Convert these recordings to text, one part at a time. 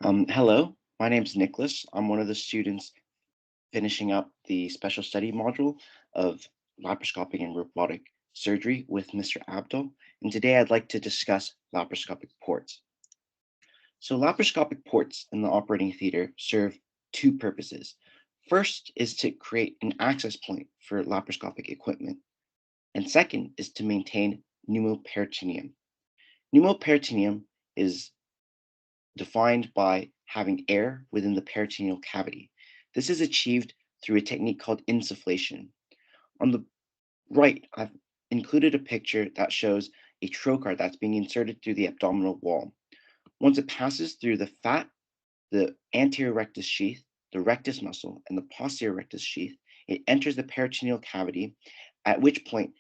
Hello, my name's Nicholas. I'm one of the students finishing up the special study module of laparoscopic and robotic surgery with Mr. Abdul. And today I'd like to discuss laparoscopic ports. So laparoscopic ports in the operating theater serve two purposes. First is to create an access point for laparoscopic equipment. And second is to maintain pneumoperitoneum. Pneumoperitoneum is defined by having air within the peritoneal cavity. This is achieved through a technique called insufflation. On the right, I've included a picture that shows a trocar that's being inserted through the abdominal wall. Once it passes through the fat, the anterior rectus sheath, the rectus muscle, and the posterior rectus sheath, it enters the peritoneal cavity, at which point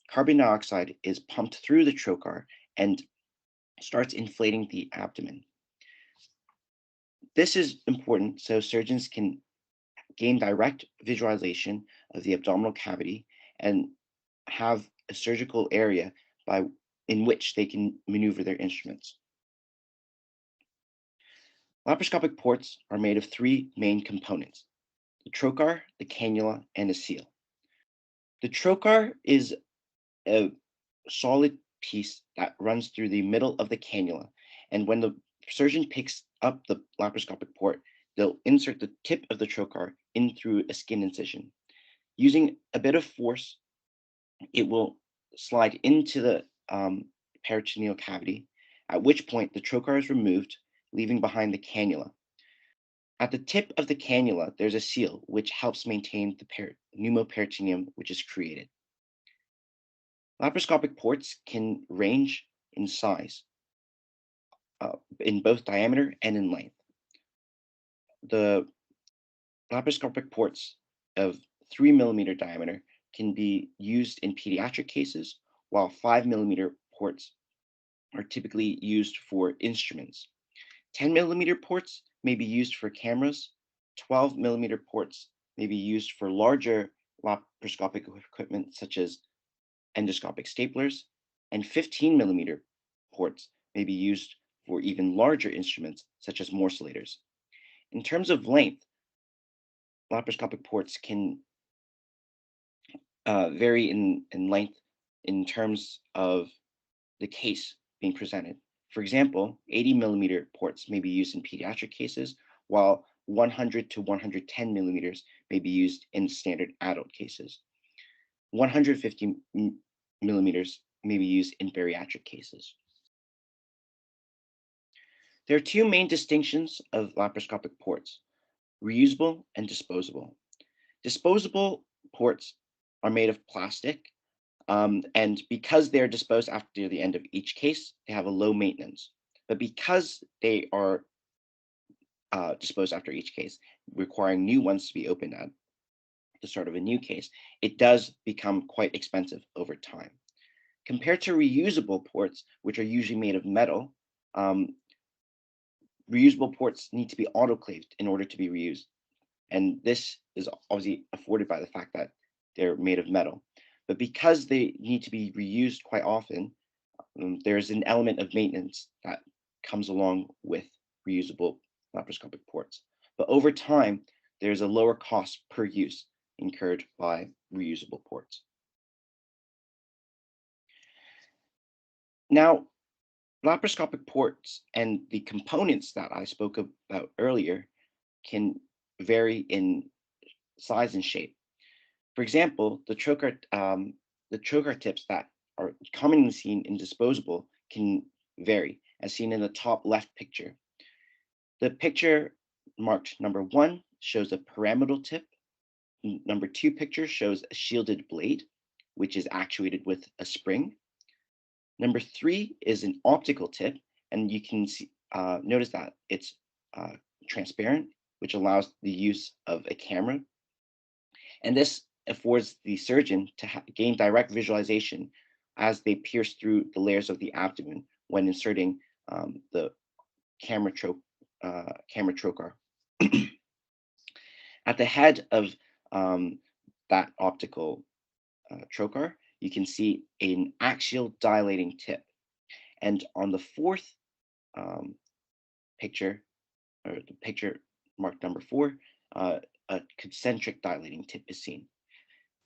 carbon dioxide is pumped through the trocar and starts inflating the abdomen. This is important so surgeons can gain direct visualization of the abdominal cavity and have a surgical area in which they can maneuver their instruments. Laparoscopic ports are made of three main components: the trocar, the cannula, and a seal. The trocar is a solid piece that runs through the middle of the cannula, and when the surgeon picks up the laparoscopic port, they'll insert the tip of the trocar in through a skin incision. Using a bit of force, it will slide into the peritoneal cavity, at which point the trocar is removed, leaving behind the cannula. At the tip of the cannula, there's a seal which helps maintain the pneumoperitoneum which is created. Laparoscopic ports can range in size, in both diameter and in length. The laparoscopic ports of 3 mm diameter can be used in pediatric cases, while 5 mm ports are typically used for instruments. 10 mm ports may be used for cameras. 12 mm ports may be used for larger laparoscopic equipment such as endoscopic staplers, and 15 mm ports may be used for even larger instruments such as morcellators. In terms of length, laparoscopic ports can vary in length in terms of the case being presented. For example, 80 mm ports may be used in pediatric cases, while 100 to 110 millimeters may be used in standard adult cases. 150 millimeters may be used in bariatric cases. There are two main distinctions of laparoscopic ports: reusable and disposable. Disposable ports are made of plastic, and because they're disposed after the end of each case, they have a low maintenance. But because they are disposed after each case, requiring new ones to be opened at the start of a new case, it does become quite expensive over time. Compared to reusable ports, which are usually made of metal, reusable ports need to be autoclaved in order to be reused. And this is obviously afforded by the fact that they're made of metal. But because they need to be reused quite often, there's an element of maintenance that comes along with reusable laparoscopic ports. But over time, there's a lower cost per use incurred by reusable ports. Now, laparoscopic ports and the components that I spoke about earlier can vary in size and shape. For example, the trocar tips that are commonly seen in disposable can vary, as seen in the top left picture. The picture marked number 1 shows a pyramidal tip. Number 2 picture shows a shielded blade, which is actuated with a spring. Number 3 is an optical tip, and you can see, notice that it's transparent, which allows the use of a camera. And this affords the surgeon to gain direct visualization as they pierce through the layers of the abdomen when inserting the camera trocar. At the head of that optical trocar, you can see an axial dilating tip. And on the fourth picture, or the picture marked number 4, a concentric dilating tip is seen.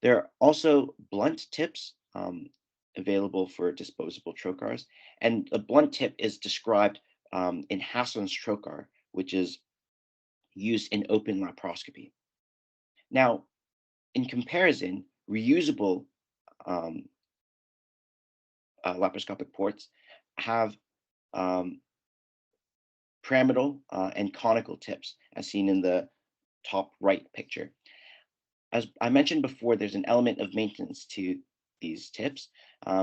There are also blunt tips available for disposable trocars, and a blunt tip is described in Hassan's trocar, which is used in open laparoscopy. Now, in comparison, reusable um, laparoscopic ports have um, pyramidal and conical tips, as seen in the top right picture. As I mentioned before, there's an element of maintenance to these tips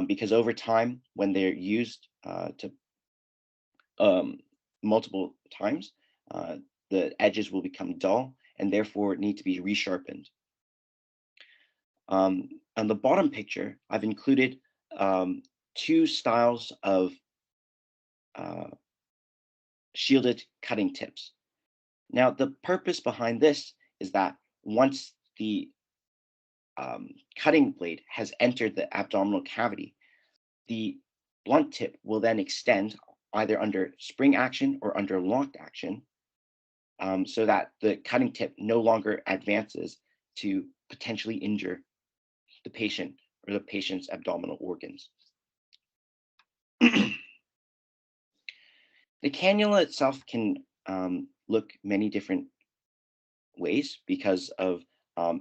because over time, when they're used to um, multiple times, uh, the edges will become dull and therefore need to be resharpened. On the bottom picture, I've included two styles of uh, shielded cutting tips. Now, the purpose behind this is that once the cutting blade has entered the abdominal cavity, the blunt tip will then extend either under spring action or under locked action so that the cutting tip no longer advances to potentially injure the patient or the patient's abdominal organs. The cannula itself can look many different ways because of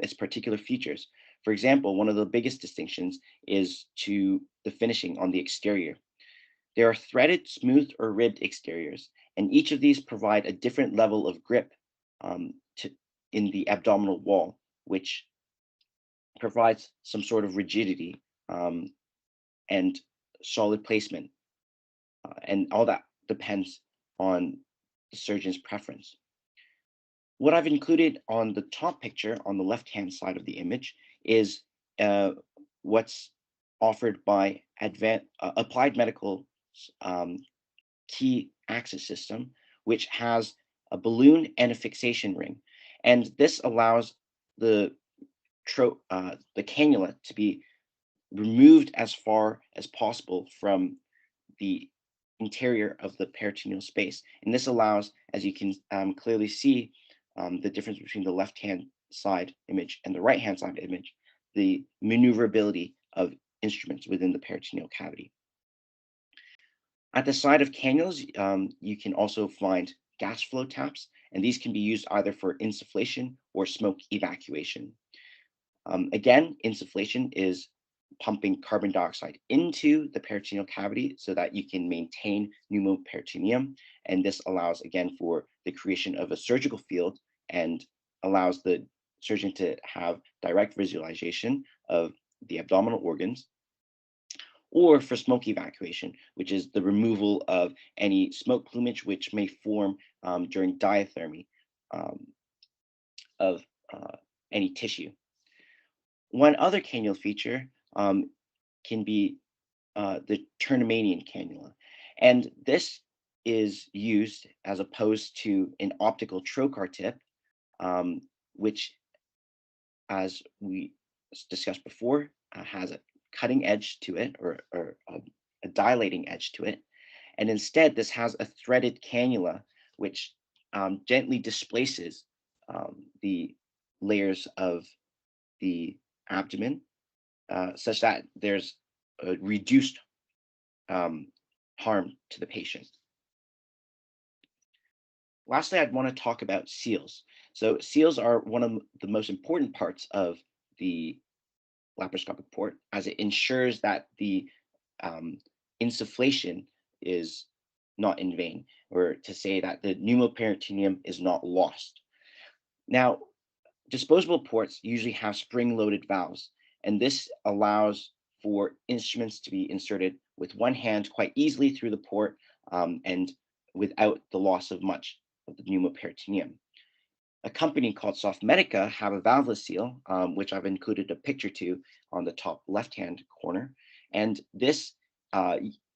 its particular features. For example, one of the biggest distinctions is to the finishing on the exterior. There are threaded, smooth, or ribbed exteriors, and each of these provide a different level of grip um, to, in the abdominal wall, which provides some sort of rigidity and solid placement. And all that depends on the surgeon's preference. What I've included on the top picture on the left-hand side of the image is what's offered by Applied Medical um, key access system, which has a balloon and a fixation ring. And this allows the the cannula to be removed as far as possible from the interior of the peritoneal space. And this allows, as you can clearly see, the difference between the left-hand side image and the right-hand side image, the maneuverability of instruments within the peritoneal cavity. At the side of cannulas, you can also find gas flow taps, and these can be used either for insufflation or smoke evacuation. Again, insufflation is pumping carbon dioxide into the peritoneal cavity so that you can maintain pneumoperitoneum. And this allows, again, for the creation of a surgical field and allows the surgeon to have direct visualization of the abdominal organs, or for smoke evacuation, which is the removal of any smoke plumage which may form during diathermy of any tissue. One other cannula feature can be the Turnimanian cannula. And this is used as opposed to an optical trocar tip, which, as we discussed before, has a cutting edge to it or a dilating edge to it. And instead, this has a threaded cannula, which gently displaces the layers of the abdomen such that there's a reduced harm to the patient. Lastly, I'd want to talk about seals. So seals are one of the most important parts of the laparoscopic port, as it ensures that the um, insufflation is not in vain, or to say that the pneumoperitoneum is not lost. Now, disposable ports usually have spring-loaded valves, and this allows for instruments to be inserted with one hand quite easily through the port and without the loss of much of the pneumoperitoneum. A company called Softmedica have a valveless seal, which I've included a picture to on the top left-hand corner. And this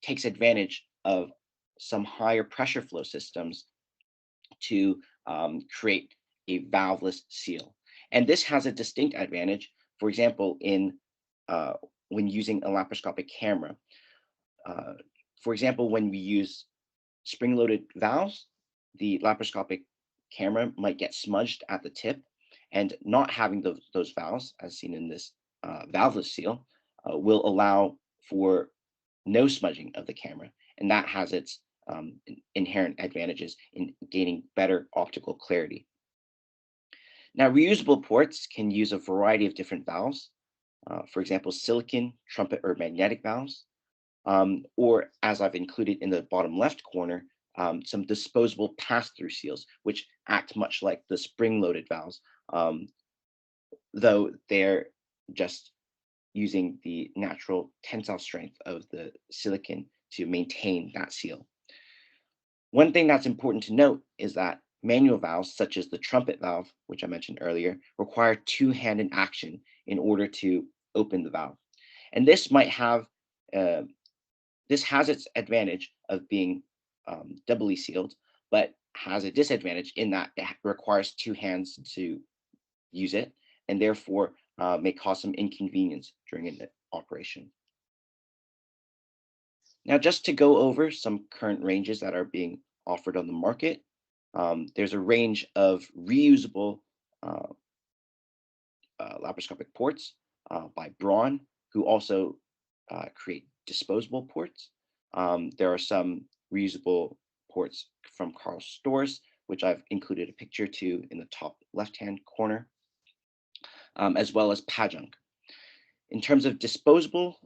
takes advantage of some higher pressure flow systems to create a valveless seal. And this has a distinct advantage, for example, in when using a laparoscopic camera. For example, when we use spring-loaded valves, the laparoscopic camera might get smudged at the tip, and not having those valves, as seen in this valveless seal, will allow for no smudging of the camera, and that has its inherent advantages in gaining better optical clarity. Now, reusable ports can use a variety of different valves, for example, silicon, trumpet, or magnetic valves, or as I've included in the bottom left corner, some disposable pass-through seals, which act much like the spring-loaded valves, um, though they're just using the natural tensile strength of the silicon to maintain that seal. One thing that's important to note is that manual valves, such as the trumpet valve, which I mentioned earlier, require two-handed action in order to open the valve. And uh, this has its advantage of being doubly sealed, but has a disadvantage in that it requires two hands to use it, and therefore may cause some inconvenience during an operation. Now, just to go over some current ranges that are being offered on the market, there's a range of reusable uh, laparoscopic ports by Braun, who also create disposable ports. There are some reusable ports from Carl Storz, which I've included a picture to in the top left-hand corner, as well as Pajunk. In terms of disposable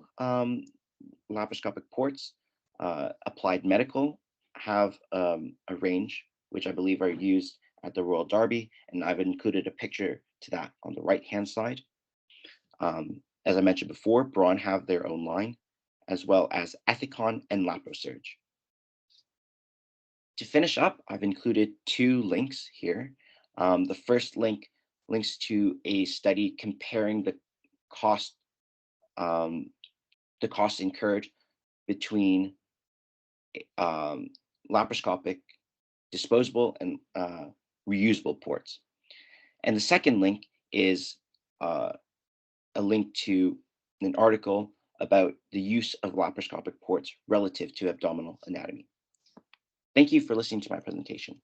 laparoscopic ports, Applied Medical have a range which I believe are used at the Royal Derby, and I've included a picture to that on the right-hand side. As I mentioned before, Braun have their own line, as well as Ethicon and LaproSurge. To finish up, I've included two links here. The first link links to a study comparing cost, um, the costs incurred between um, laparoscopic, disposable, and reusable ports. And the second link is uh, a link to an article about the use of laparoscopic ports relative to abdominal anatomy. Thank you for listening to my presentation.